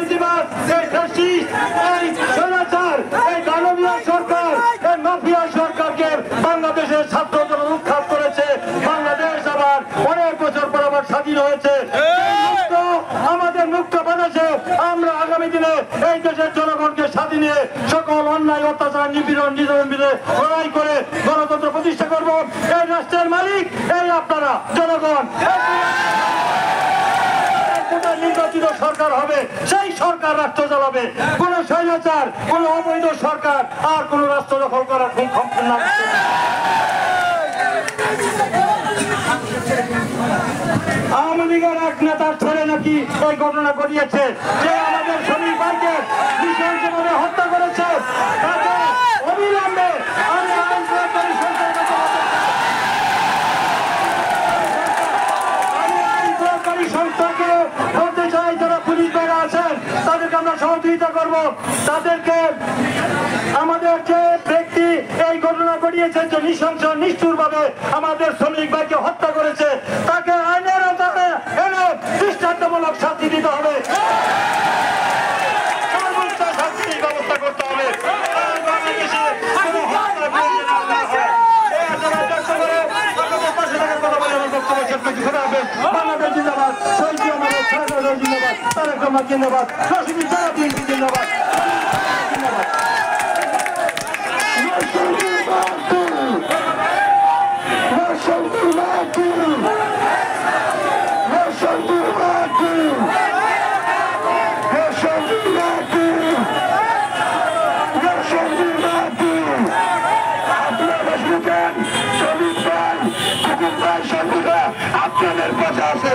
দুর্নীতিবাদ, এই ফ্যাসিস্ট, এই স্বৈরাচার, এই দানবীয় সরকার, এই মাফিয়া সরকারকে বাংলাদেশের ছাত্ররা উৎখাত করেছে। বাংলাদেশ আবার অনেক বছর পর আবার স্বাধীন হয়েছে। আমাদের মুক্ত বাংলাদেশে আমরা আগামী দিনে এই দেশের জনগণকে সাথে নিয়ে সকল অন্যায় অত্যাচার নিপীড়ন নির্যাতন লড়াই করে গণতন্ত্র প্রতিষ্ঠা করব। এই রাষ্ট্রের মালিক এই আপনারা জনগণ। নির্বাচিত সরকার হবে, সেই সরকার রাষ্ট্র চালাবে। কোন স্বৈরাচার, কোন অবৈধ সরকার আর কোন রাষ্ট্র দখল করার খুব ক্ষমতা না। আওয়ামী লীগের এক নেতার ছেলে নাকি এই ঘটনা ঘটিয়েছে, যে আমাদের শ্রমিক ভাইকে নৃশংসভাবে হত্যা করেছে। তাকে অবিলম্বে আমি আইন প্রয়োগকারী সংস্থাকে বলতে চাই, যারা পুলিশ ভাইরা আছেন তাদেরকে আমরা সহযোগিতা করব। তাদেরকে আমাদের যে ব্যক্তি এই ঘটনা ঘটিয়েছে, যে নৃশংস নিষ্ঠুর ভাবে আমাদের শ্রমিক ভাইকে হত্যা করেছে, তাকে আইনের আওতায় এনে দৃষ্টান্তমূলক শাস্তি দিতে হবে, শাস্তির ব্যবস্থা করতে হবে। বাংলাদেশ জিন্দাবাদ, শহীদ জিন্দাবাদ, তারেক রহমান জিন্দাবাদ, রশিদ জিন্দাবাদ, জিন্দাবাদ। আপনাদের পাশে আছে।